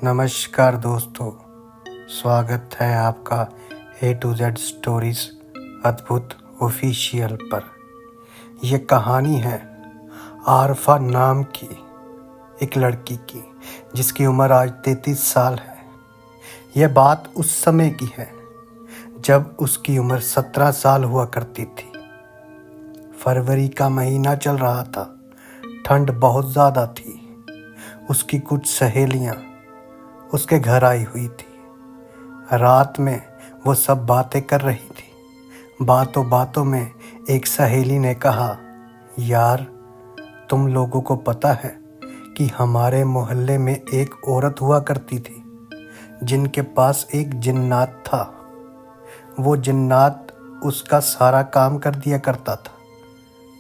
नमस्कार दोस्तों, स्वागत है आपका A to Z स्टोरीज अद्भुत ऑफिशियल पर। यह कहानी है आरफा नाम की एक लड़की की जिसकी उम्र आज 33 साल है। यह बात उस समय की है जब उसकी उम्र 17 साल हुआ करती थी। फरवरी का महीना चल रहा था, ठंड बहुत ज़्यादा थी। उसकी कुछ सहेलियाँ उसके घर आई हुई थी। रात में वो सब बातें कर रही थी। बातों बातों में एक सहेली ने कहा, यार तुम लोगों को पता है कि हमारे मोहल्ले में एक औरत हुआ करती थी जिनके पास एक जिन्नात था। वो जिन्नात उसका सारा काम कर दिया करता था,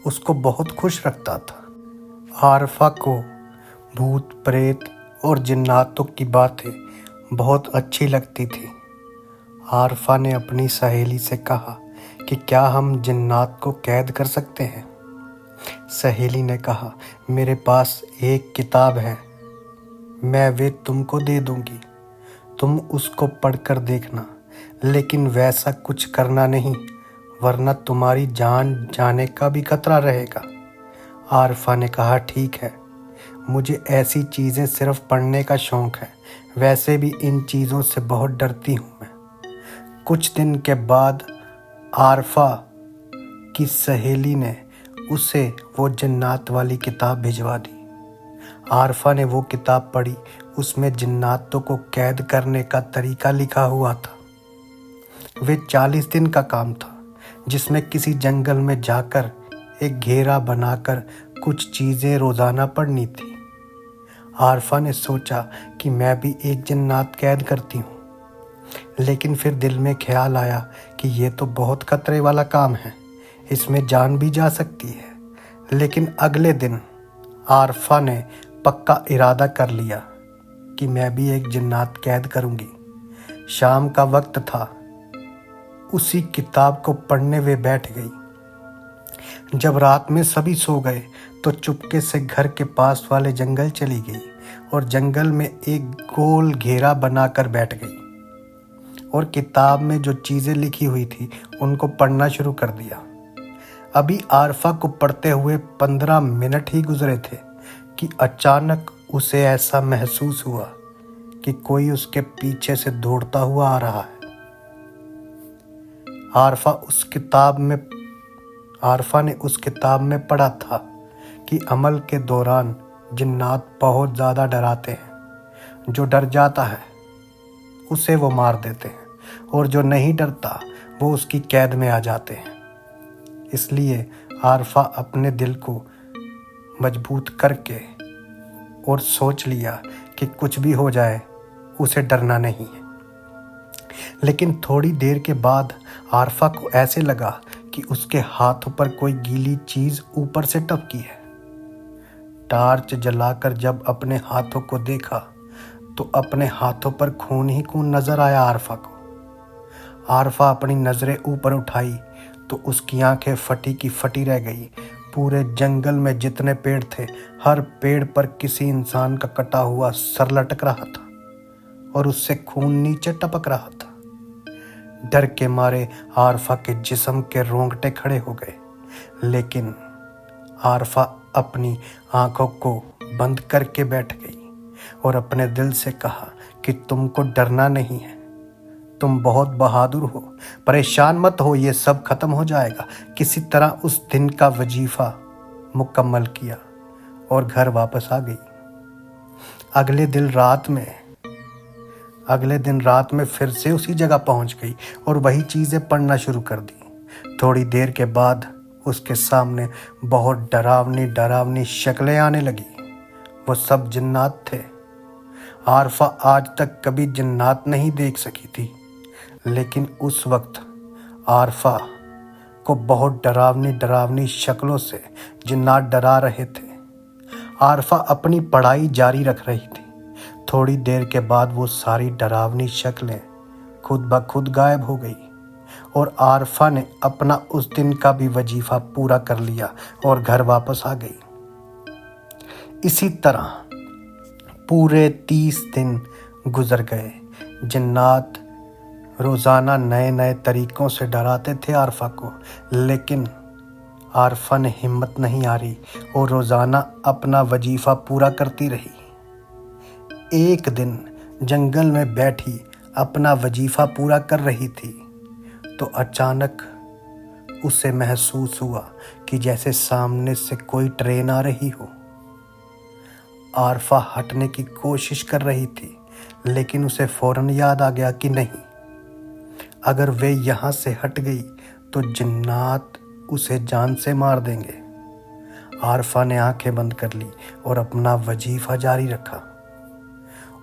उसको बहुत खुश रखता था। आरफा को भूत प्रेत और जिन्नातों की बातें बहुत अच्छी लगती थी। आरफा ने अपनी सहेली से कहा कि क्या हम जिन्नात को कैद कर सकते हैं। सहेली ने कहा, मेरे पास एक किताब है, मैं वे तुमको दे दूंगी, तुम उसको पढ़कर देखना, लेकिन वैसा कुछ करना नहीं वरना तुम्हारी जान जाने का भी खतरा रहेगा। आरफा ने कहा, ठीक है, मुझे ऐसी चीज़ें सिर्फ पढ़ने का शौक़ है, वैसे भी इन चीज़ों से बहुत डरती हूँ मैं। कुछ दिन के बाद आरफा की सहेली ने उसे वो जिन्नात वाली किताब भिजवा दी। आरफा ने वो किताब पढ़ी। उसमें जिन्नातों को कैद करने का तरीका लिखा हुआ था। वे 40 दिन का काम था जिसमें किसी जंगल में जाकर एक घेरा बनाकर कुछ चीज़ें रोज़ाना पढ़नी थी। आरफा ने सोचा कि मैं भी एक जिन्नात कैद करती हूँ, लेकिन फिर दिल में ख्याल आया कि ये तो बहुत खतरे वाला काम है, इसमें जान भी जा सकती है। लेकिन अगले दिन आरफा ने पक्का इरादा कर लिया कि मैं भी एक जिन्नात कैद करूँगी। शाम का वक्त था, उसी किताब को पढ़ने वे बैठ गई। जब रात में सभी सो गए तो चुपके से घर के पास वाले जंगल चली गई और जंगल में एक गोल घेरा बनाकर बैठ गई और किताब में जो चीज़ें लिखी हुई थी उनको पढ़ना शुरू कर दिया। अभी आरफा को पढ़ते हुए 15 मिनट ही गुजरे थे कि अचानक उसे ऐसा महसूस हुआ कि कोई उसके पीछे से दौड़ता हुआ आ रहा है। आरफा ने उस किताब में पढ़ा था कि अमल के दौरान जिन्नात बहुत ज़्यादा डराते हैं। जो डर जाता है उसे वो मार देते हैं और जो नहीं डरता वो उसकी कैद में आ जाते हैं। इसलिए आरफा अपने दिल को मजबूत करके और सोच लिया कि कुछ भी हो जाए उसे डरना नहीं है। लेकिन थोड़ी देर के बाद आरफा को ऐसे लगा कि उसके हाथों पर कोई गीली चीज़ ऊपर से टपकी है। टार्च जलाकर जब अपने हाथों को देखा तो अपने हाथों पर खून ही खून नजर आया आरफा को। आरफा अपनी नज़रें ऊपर उठाई तो उसकी आंखें फटी की फटी रह गई। पूरे जंगल में जितने पेड़ थे, हर पेड़ पर किसी इंसान का कटा हुआ सर लटक रहा था और उससे खून नीचे टपक रहा था। डर के मारे आरफा के जिस्म के रोंगटे खड़े हो गए, लेकिन आरफा अपनी आंखों को बंद करके बैठ गई और अपने दिल से कहा कि तुमको डरना नहीं है, तुम बहुत बहादुर हो, परेशान मत हो, ये सब खत्म हो जाएगा। किसी तरह उस दिन का वजीफा मुकम्मल किया और घर वापस आ गई। अगले दिन रात में फिर से उसी जगह पहुंच गई और वही चीज़ें पढ़ना शुरू कर दी। थोड़ी देर के बाद उसके सामने बहुत डरावनी शक्लें आने लगी। वो सब जिन्नात थे। आरफा आज तक कभी जिन्नात नहीं देख सकी थी, लेकिन उस वक्त आरफा को बहुत डरावनी शक्लों से जिन्नात डरा रहे थे। आरफा अपनी पढ़ाई जारी रख रही थी। थोड़ी देर के बाद वो सारी डरावनी शक्लें खुद ब खुद गायब हो गई और आरफा ने अपना उस दिन का भी वजीफा पूरा कर लिया और घर वापस आ गई। इसी तरह पूरे 30 दिन गुजर गए। जिन्नात रोज़ाना नए नए तरीक़ों से डराते थे आरफा को, लेकिन आरफा ने हिम्मत नहीं हारी और रोज़ाना अपना वजीफ़ा पूरा करती रही। एक दिन जंगल में बैठी अपना वजीफ़ा पूरा कर रही थी तो अचानक उसे महसूस हुआ कि जैसे सामने से कोई ट्रेन आ रही हो। आरफा हटने की कोशिश कर रही थी, लेकिन उसे फ़ौरन याद आ गया कि नहीं, अगर वे यहाँ से हट गई तो जिन्नात उसे जान से मार देंगे। आरफा ने आंखें बंद कर ली और अपना वजीफ़ा जारी रखा।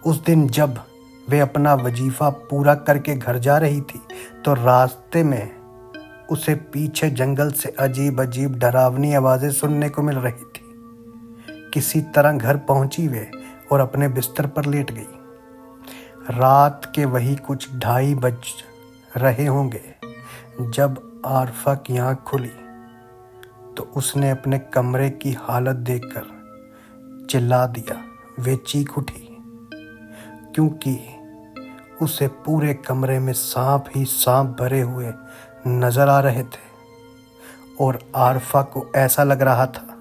उस दिन जब वे अपना वजीफ़ा पूरा करके घर जा रही थी तो रास्ते में उसे पीछे जंगल से अजीब अजीब डरावनी आवाज़ें सुनने को मिल रही थी। किसी तरह घर पहुंची वे और अपने बिस्तर पर लेट गई। रात के वही कुछ 2:30 बज रहे होंगे जब आरफा की आँख खुली तो उसने अपने कमरे की हालत देखकर चिल्ला दिया। वे चीख उठी क्योंकि उसे पूरे कमरे में सांप ही सांप भरे हुए नजर आ रहे थे और आरफा को ऐसा लग रहा था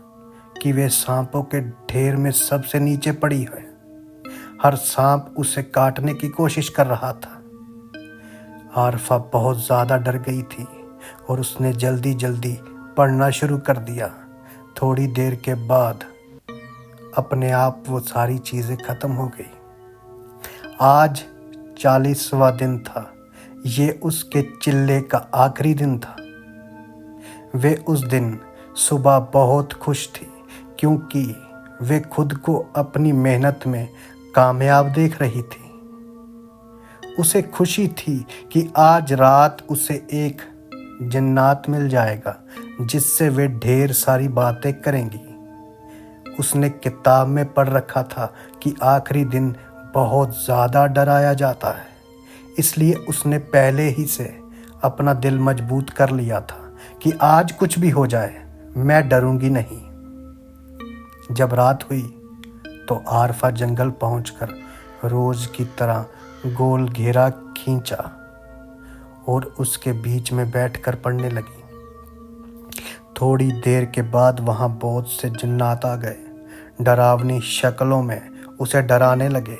कि वे सांपों के ढेर में सबसे नीचे पड़ी है। हर सांप उसे काटने की कोशिश कर रहा था। आरफा बहुत ज़्यादा डर गई थी और उसने जल्दी जल्दी पढ़ना शुरू कर दिया। थोड़ी देर के बाद अपने आप वो सारी चीज़ें ख़त्म हो गई। आज 40वां दिन था। ये उसके चिल्ले का आखिरी दिन था। वे उस दिन सुबह बहुत खुश थी क्योंकि वे खुद को अपनी मेहनत में कामयाब देख रही थी। उसे खुशी थी कि आज रात उसे एक जिन्नात मिल जाएगा जिससे वे ढेर सारी बातें करेंगी। उसने किताब में पढ़ रखा था कि आखिरी दिन बहुत ज़्यादा डराया जाता है, इसलिए उसने पहले ही से अपना दिल मजबूत कर लिया था कि आज कुछ भी हो जाए मैं डरूंगी नहीं। जब रात हुई तो आरफा जंगल पहुंचकर रोज़ की तरह गोल घेरा खींचा और उसके बीच में बैठकर पढ़ने लगी। थोड़ी देर के बाद वहाँ बहुत से जिन्नात आ गए। डरावनी शक्लों में उसे डराने लगे।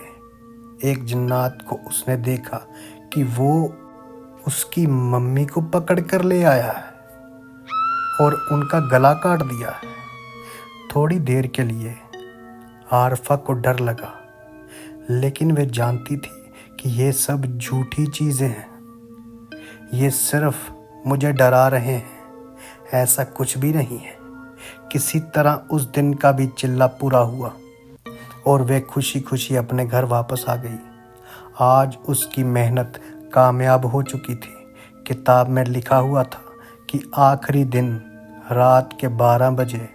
एक जिन्नात को उसने देखा कि वो उसकी मम्मी को पकड़ कर ले आया है और उनका गला काट दिया है। थोड़ी देर के लिए आरफा को डर लगा, लेकिन वे जानती थी कि ये सब झूठी चीज़ें हैं। ये सिर्फ मुझे डरा रहे हैं, ऐसा कुछ भी नहीं है। किसी तरह उस दिन का भी चिल्ला पूरा हुआ और वे खुशी खुशी अपने घर वापस आ गई। आज उसकी मेहनत कामयाब हो चुकी थी। किताब में लिखा हुआ था कि आखिरी दिन रात के 12 बजे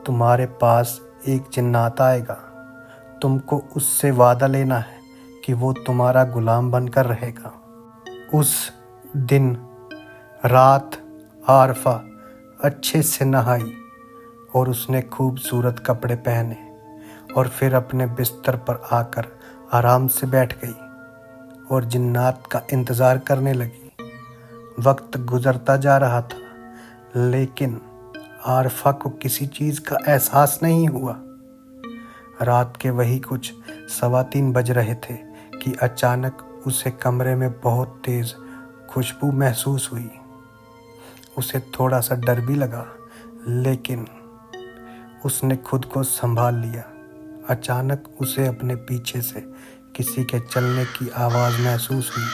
तुम्हारे पास एक जिन्नात आएगा। तुमको उससे वादा लेना है कि वो तुम्हारा गुलाम बनकर रहेगा। उस दिन रात आरफा अच्छे से नहाई और उसने खूबसूरत कपड़े पहने और फिर अपने बिस्तर पर आकर आराम से बैठ गई और जिन्नात का इंतज़ार करने लगी। वक्त गुजरता जा रहा था, लेकिन आरफा को किसी चीज़ का एहसास नहीं हुआ। रात के वही कुछ 3:15 बज रहे थे कि अचानक उसे कमरे में बहुत तेज़ खुशबू महसूस हुई। उसे थोड़ा सा डर भी लगा, लेकिन उसने खुद को संभाल लिया। अचानक उसे अपने पीछे से किसी के चलने की आवाज़ महसूस हुई।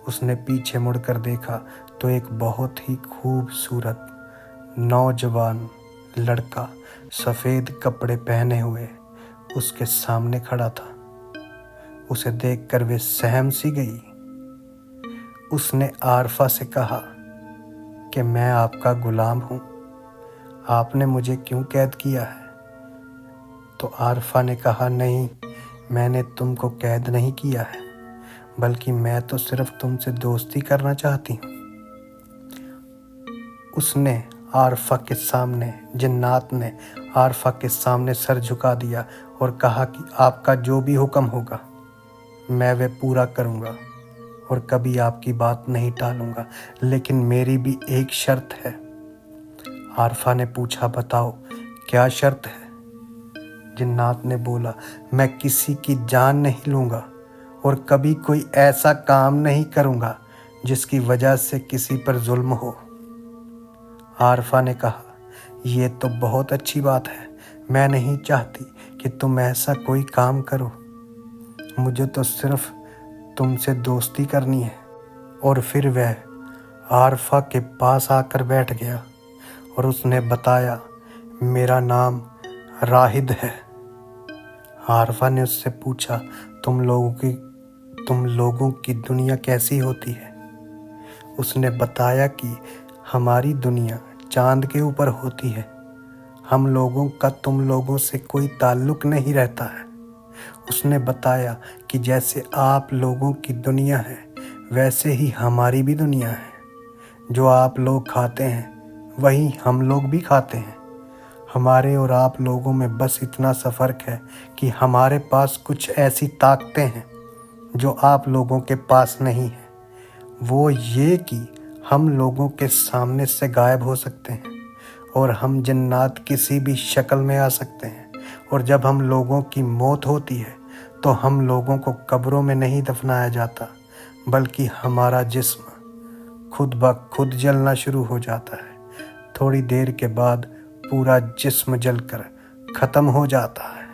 उसने पीछे मुड़कर देखा तो एक बहुत ही खूबसूरत नौजवान लड़का सफ़ेद कपड़े पहने हुए उसके सामने खड़ा था। उसे देखकर वे सहम सी गई। उसने आरफा से कहा कि मैं आपका गुलाम हूँ, आपने मुझे क्यों कैद किया है? तो आरफा ने कहा, नहीं, मैंने तुमको कैद नहीं किया है, बल्कि मैं तो सिर्फ तुमसे दोस्ती करना चाहती हूँ। उसने आरफा के सामने, जिन्नात ने आरफा के सामने सर झुका दिया और कहा कि आपका जो भी हुक्म होगा। मैं वे पूरा करूँगा और कभी आपकी बात नहीं टालूँगा, लेकिन मेरी भी एक शर्त है। आरफा ने पूछा, बताओ क्या शर्त है? जिन्नात ने बोला, मैं किसी की जान नहीं लूँगा और कभी कोई ऐसा काम नहीं करूँगा जिसकी वजह से किसी पर जुल्म हो। आरफा ने कहा, ये तो बहुत अच्छी बात है। मैं नहीं चाहती कि तुम ऐसा कोई काम करो। मुझे तो सिर्फ तुमसे दोस्ती करनी है। और फिर वह आरफा के पास आकर बैठ गया और उसने बताया, मेरा नाम राहिद है। आरफा ने उससे पूछा, तुम लोगों की दुनिया कैसी होती है? उसने बताया कि हमारी दुनिया चांद के ऊपर होती है। हम लोगों का तुम लोगों से कोई ताल्लुक नहीं रहता है। उसने बताया कि जैसे आप लोगों की दुनिया है वैसे ही हमारी भी दुनिया है। जो आप लोग खाते हैं वही हम लोग भी खाते हैं। हमारे और आप लोगों में बस इतना सा फ़र्क है कि हमारे पास कुछ ऐसी ताकतें हैं जो आप लोगों के पास नहीं है। वो ये कि हम लोगों के सामने से गायब हो सकते हैं और हम जिन्नात किसी भी शक्ल में आ सकते हैं। और जब हम लोगों की मौत होती है तो हम लोगों को कब्रों में नहीं दफनाया जाता, बल्कि हमारा जिस्म खुद ब खुद जलना शुरू हो जाता है। थोड़ी देर के बाद पूरा जिस्म जलकर ख़त्म हो जाता है।